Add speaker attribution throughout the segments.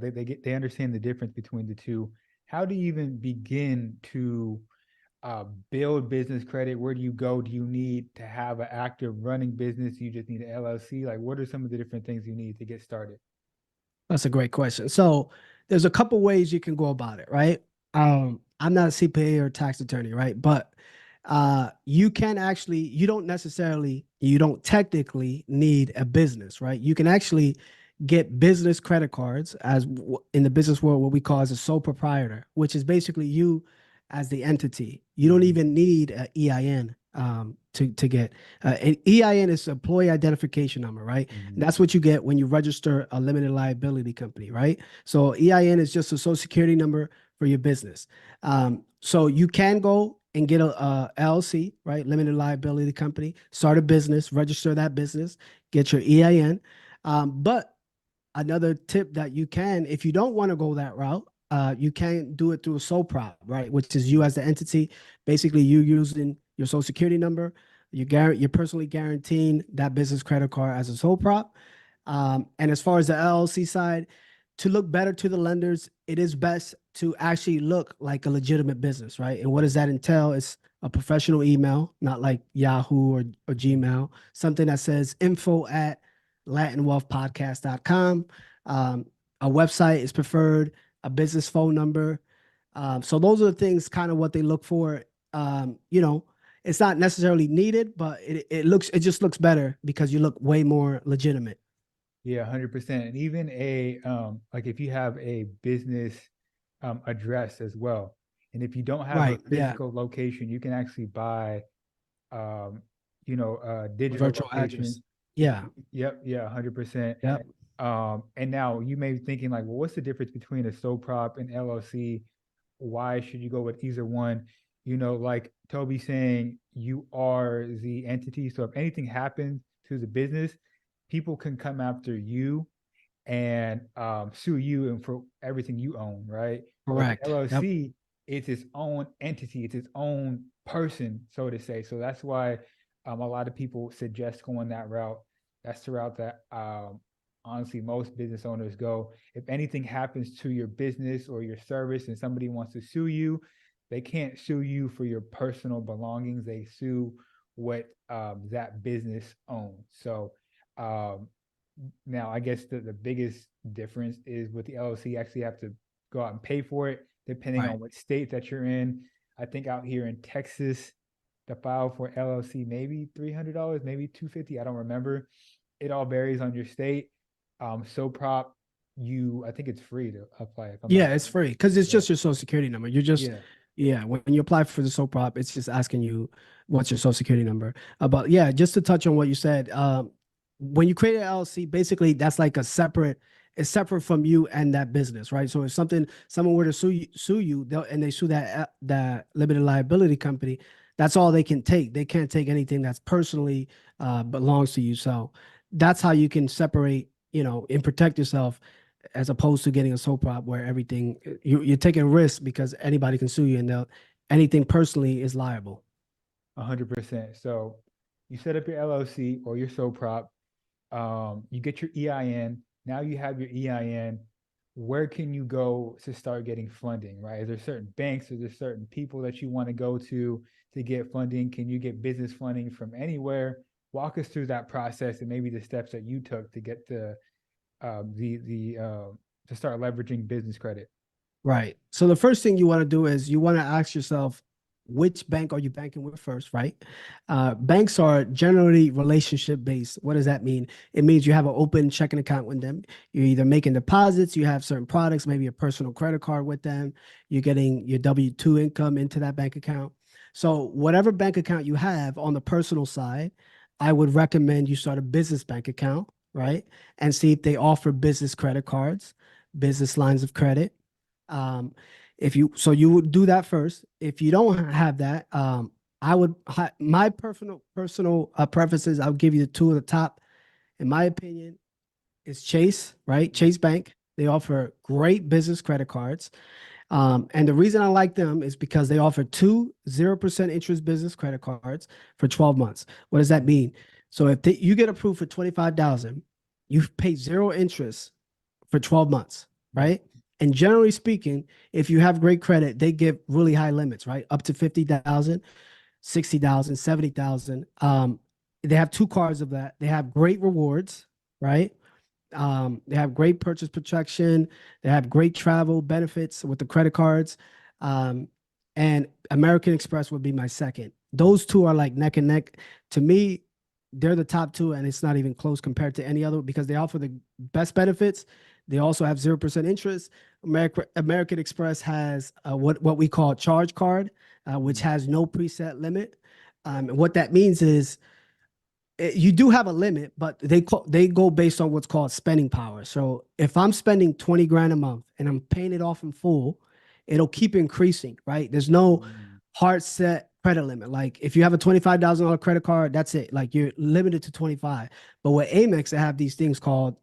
Speaker 1: they understand the difference between the two. How do you even begin to build business credit? Where do you go? Do you need to have an active running business? You just need an LLC? Like, what are some of the different things you need to get started?
Speaker 2: That's a great question. So there's a couple ways you can go about it, right? I'm not a CPA or tax attorney, right? But you can actually, you don't technically need a business, right? You can actually get business credit cards in the business world, what we call as a sole proprietor, which is basically you as the entity. You don't
Speaker 1: Mm-hmm.
Speaker 2: even need an EIN to get an EIN is employee identification number, right?
Speaker 1: Mm-hmm.
Speaker 2: That's what you get when you register a limited liability company, right? So EIN is just a social security number for your business. So you can go and get a LLC, right? Limited liability company, start a business, register that business, get your EIN. But another tip that you can, if you don't want to go that route, you can do it through a sole prop, right? Which is you as the entity. Basically, you using your social security number. You're personally guaranteeing that business credit card as a sole prop. And as far as the LLC side, to look better to the lenders, it is best to actually look like a legitimate business, right? And what does that entail? It's a professional email, not like Yahoo or Gmail, something that says info at latinwealthpodcast.com. Um, a website is preferred, a business phone number. So those are the things kind of what they look for. You know, it's not necessarily needed, but it just looks better because you look way more legitimate.
Speaker 1: Yeah, 100%. And even like if you have a business address as well, and if you don't have a
Speaker 2: Right. Yeah.
Speaker 1: physical location, you can actually buy um, digital
Speaker 2: Virtual
Speaker 1: locations.
Speaker 2: address. Yeah.
Speaker 1: Yep, yeah, 100%.
Speaker 2: Yep.
Speaker 1: And now you may be thinking like, well, what's the difference between a sole prop and LLC? Why should you go with either one? Like Toby saying, you are the entity. So if anything happens to the business, people can come after you and sue you and for everything you own, right? But the
Speaker 2: Correct. Yep.
Speaker 1: LLC, it's its own entity, it's its own person, so to say. So that's why a lot of people suggest going that route. That's the route that honestly most business owners go. If anything happens to your business or your service and somebody wants to sue you, they can't sue you for your personal belongings. They sue what that business owns. So um, now, I guess the biggest difference is with the LLC, you actually have to go out and pay for it, depending
Speaker 2: Right.
Speaker 1: on what state that you're in. I think out here in Texas, the file for LLC maybe $300, maybe 250. I don't remember. It all varies on your state. So prop, I think it's free to apply if I'm not
Speaker 2: Yeah, it's
Speaker 1: mistaken.
Speaker 2: free because it's
Speaker 1: Yeah,
Speaker 2: just your social security number. You're just,
Speaker 1: yeah,
Speaker 2: yeah, when you apply for the soap prop, it's just asking you what's your social security number. But yeah, just to touch on what you said, when you create an LLC, basically that's like it's separate from you and that business, right? So if someone were to sue you, and they sue that limited liability company, that's all they can take. They can't take anything that's personally belongs to you. So that's how you can separate, and protect yourself as opposed to getting a soap prop where everything you're taking risks because anybody can sue you and anything personally is liable.
Speaker 1: 100%. So you set up your LLC or your so prop. You get your EIN. Now you have your EIN. Where can you go to start getting funding, right? Is there certain banks? Is there certain people that you want to go to get funding? Can you get business funding from anywhere? Walk us through that process and maybe the steps that you took to get to start leveraging business credit.
Speaker 2: Right. So the first thing you want to do is you want to ask yourself, which bank are you banking with first, right? Banks are generally relationship based. What does that mean? It means you have an open checking account with them. You're either making deposits, you have certain products, maybe a personal credit card with them. You're getting your W-2 income into that bank account. So whatever bank account you have on the personal side, I would recommend you start a business bank account, right? And see if they offer business credit cards, business lines of credit. um, if you so you would do that first. If you don't have that, I would my personal preferences. I'll give you the two at the top. In my opinion, is Chase, right? Chase Bank. They offer great business credit cards. And the reason I like them is because they offer two 0% interest business credit cards for 12 months. What does that mean? So if you get approved for 25,000, you pay zero interest for 12 months.
Speaker 1: Mm,
Speaker 2: right? And generally speaking, if you have great credit, they give really high limits, right? Up to 50,000, 60,000, 70,000. They have two cards of that. They have great rewards, right? They have great purchase protection. They have great travel benefits with the credit cards. Um, and American Express would be my second. Those two are like neck and neck. To me, they're the top two, and it's not even close compared to any other because they offer the best benefits. They also have 0% interest. American Express has what we call charge card, which
Speaker 1: mm,
Speaker 2: has no preset limit. And what that means is you do have a limit, but they go based on what's called spending power. So if I'm spending 20 grand a month and I'm paying it off in full, it'll keep increasing, right? There's no
Speaker 1: mm,
Speaker 2: hard set credit limit. Like if you have a $25,000 credit card, that's it. Like you're limited to 25. But with Amex, they have these things called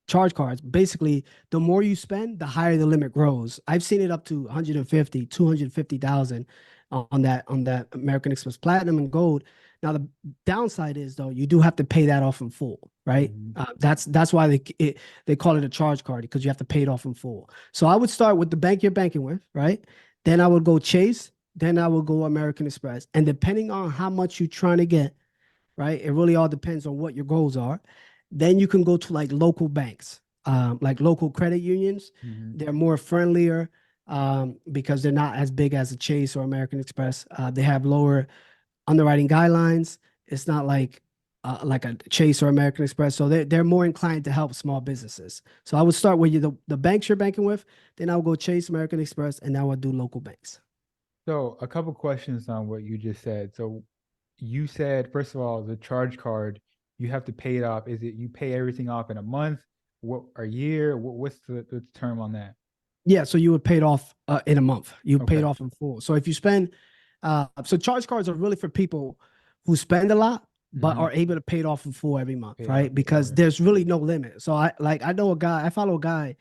Speaker 2: charge cards. Basically, the more you spend, the higher the limit grows. I've seen it up to 150, 250,000 on that American Express Platinum and Gold. Now the downside is though you do have to pay that off in full, right?
Speaker 1: mm.
Speaker 2: That's why they call it a charge card because you have to pay it off in full. So I would start with the bank you're banking with, right? Then I would go Chase. Then I would go American Express, and depending on how much you're trying to get, right? It really all depends on what your goals are. Then you can go to like local banks, like local credit unions.
Speaker 1: Mhm.
Speaker 2: They're more friendlier because they're not as big as a Chase or American Express. They have lower underwriting guidelines. It's not like a Chase or American Express. So they're more inclined to help small businesses. So I would start with the banks you're banking with. Then I would go Chase, American Express, and now I would do local banks.
Speaker 1: So a couple questions on what you just said. So you said, first of all, the charge card, you have to pay it off. Is it you pay everything off in a month, what a year? What's the term on that?
Speaker 2: Yeah, so you would pay it off in a month. You pay it
Speaker 1: Okay.
Speaker 2: off in full. So if you spend, so charge cards are really for people who spend a lot but
Speaker 1: Mm-hmm.
Speaker 2: are able to pay it off in full every month,
Speaker 1: Pay it off.
Speaker 2: right? Because
Speaker 1: Okay.
Speaker 2: there's really no limit. So I know a guy, I follow a guy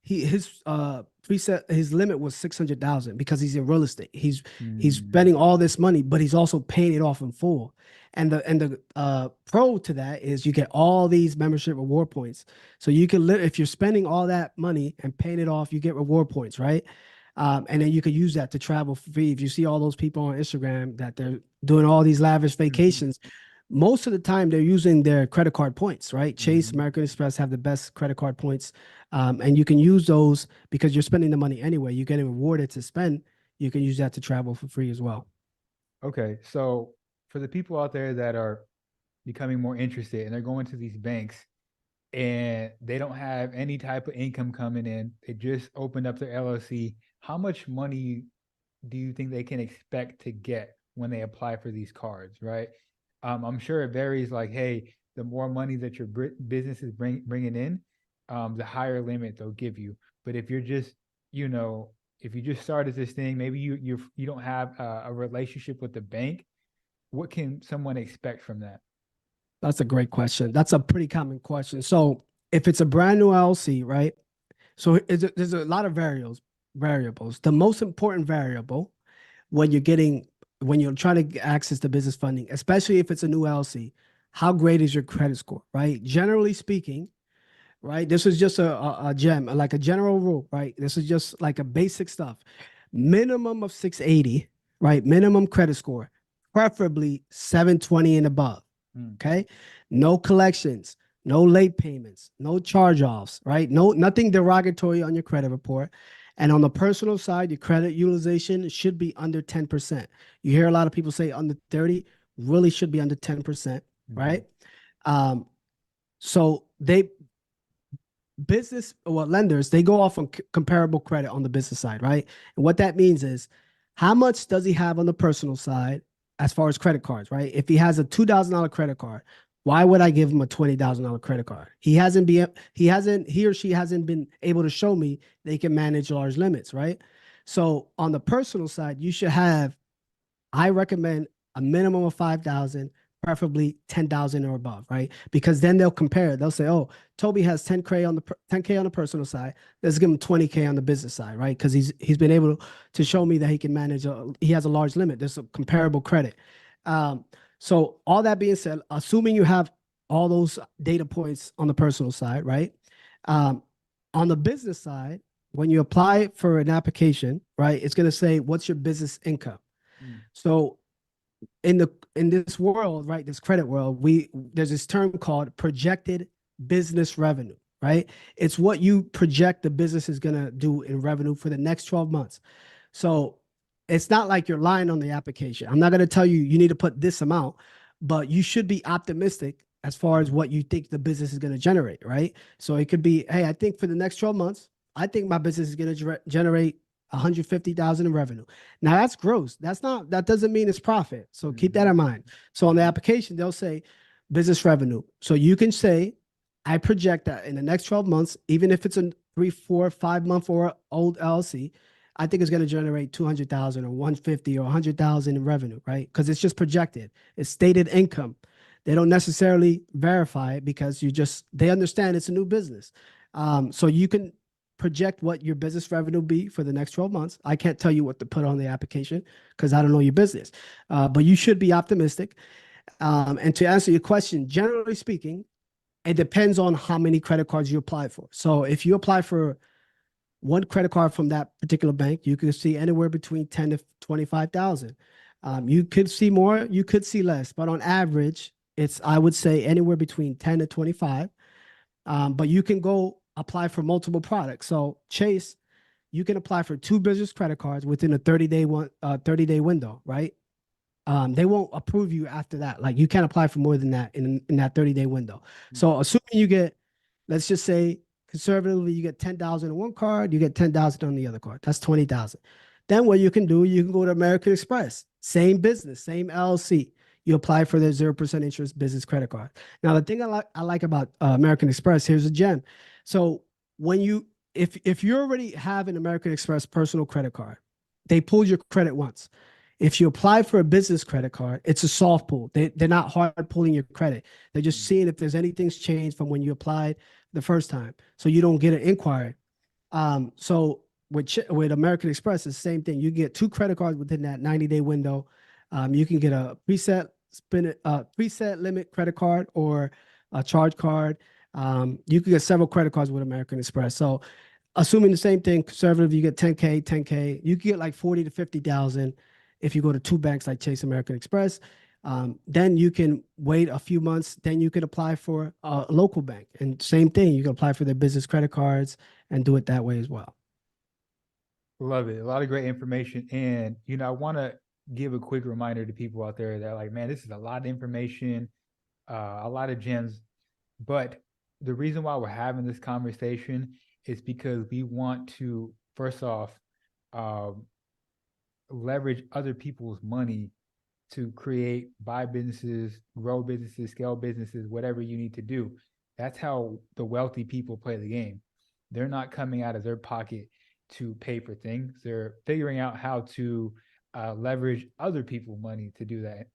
Speaker 2: his preset his limit was 600,000 because he's in real estate. He's
Speaker 1: Mm,
Speaker 2: spending all this money, but he's also paying it off in full. And the pro to that is you get all these membership reward points. So you can if you're spending all that money and paying it off, you get reward points, right? And then you can use that to travel free. If you see all those people on Instagram that they're doing all these lavish
Speaker 1: mm-hmm.
Speaker 2: vacations, most of the time they're using their credit card points, right? Chase,
Speaker 1: Mm-hmm.
Speaker 2: American Express have the best credit card points. And you can use those because you're spending the money anyway. You're getting rewarded to spend. You can use that to travel for free as well.
Speaker 1: Okay. So for the people out there that are becoming more interested and they're going to these banks and they don't have any type of income coming in, they just opened up their LLC. How much money do you think they can expect to get when they apply for these cards, right? I'm sure it varies. Like, hey, the more money that your business is bringing in, the higher limit they'll give you. But if you're just, you know, if you just started this thing, maybe you don't have a relationship with the bank. What can someone expect from that?
Speaker 2: That's a great question. That's a pretty common question. So if it's a brand new LLC, right? So there's a lot of variables. The most important variable when you're trying to access the business funding, especially if it's a new LLC, how great is your credit score, right? Generally speaking, right? This is just a gem, like a general rule, right? This is just like a basic stuff. Minimum of 680, right? Minimum credit score, preferably 720 and above.
Speaker 1: Mm,
Speaker 2: Okay. No collections, no late payments, no charge-offs, right? Nothing derogatory on your credit report. And on the personal side, your credit utilization should be under 10%. You hear a lot of people say under 30, really should be under 10%,
Speaker 1: mm-hmm.
Speaker 2: right? Um, so they business well lenders they go off on comparable credit on the business side, right? And what that means is how much does he have on the personal side as far as credit cards, right? If he has a $2,000 credit card, why would I give him a $20,000 credit card? He or she hasn't been able to show me they can manage large limits, right? So on the personal side, you should have, I recommend a minimum of 5,000, preferably 10,000 or above, right? Because then they'll compare. They'll say, "Oh, Toby has 10K on the 10K on the personal side. Let's give him 20K on the business side, right? Because he's been able to show me that he can manage. He has a large limit. There's a comparable credit. Um, so all that being said, assuming you have all those data points on the personal side, right? Um, On the business side, when you apply for an application, right, it's going to say, what's your business income?
Speaker 1: Mm.
Speaker 2: So in this world, right, this credit world, there's this term called projected business revenue, right? It's what you project the business is going to do in revenue for the next 12 months. So it's not like you're lying on the application. I'm not going to tell you you need to put this amount, but you should be optimistic as far as what you think the business is going to generate, right? So it could be, hey, I think for the next 12 months, I think my business is going to generate 150,000 in revenue. Now that's gross. That doesn't mean it's profit. So keep that in mind. So on the application, they'll say business revenue. So you can say, I project that in the next 12 months, even if it's a 3, 4, 5 month or old LLC, I think it's going to generate 200,000 or 150 or 100,000 in revenue, right? Because it's just projected. It's stated income. They don't necessarily verify it because they understand it's a new business. So you can project what your business revenue be for the next 12 months. I can't tell you what to put on the application because I don't know your business, but you should be optimistic. And to answer your question, generally speaking, it depends on how many credit cards you apply for. So if you apply for one credit card from that particular bank, you could see anywhere between 10 to 25,000. You could see more, you could see less, but on average, I would say anywhere between 10 to 25. But you can go apply for multiple products. So Chase, you can apply for 2 business credit cards within a 30-day window, right? They won't approve you after that. Like you can't apply for more than that in that 30-day window. So assuming you get, let's just say conservatively, you get 10,000 on one card, you get 10,000 on the other card. That's 20,000. Then what you can do, you can go to American Express, same business, same LLC. You apply for their 0% interest business credit card. Now, the thing I like about American Express, here's a gem. So if you already have an American Express personal credit card, they pulled your credit once. If you apply for a business credit card, it's a soft pull. They're not hard pulling your credit. They're just seeing if there's anything's changed from when you applied the first time. So you don't get an inquiry. So with American Express, it's the same thing. You get 2 credit cards within that 90-day window. You can get a preset limit credit card or a charge card. You can get several credit cards with American Express. So assuming the same thing, conservative, you get 10K. You can get like 40 to 50,000 if you go to 2 banks like Chase, American Express. Then you can wait a few months. Then you can apply for a local bank, and same thing. You can apply for their business credit cards and do it that way as well.
Speaker 1: Love it. A lot of great information. And, I want to give a quick reminder to people out there that, like, man, this is a lot of information, a lot of gems. But the reason why we're having this conversation is because we want to, first off, leverage other people's money to buy businesses, grow businesses, scale businesses, whatever you need to do. That's how the wealthy people play the game. They're not coming out of their pocket to pay for things. They're figuring out how to leverage other people's money to do that.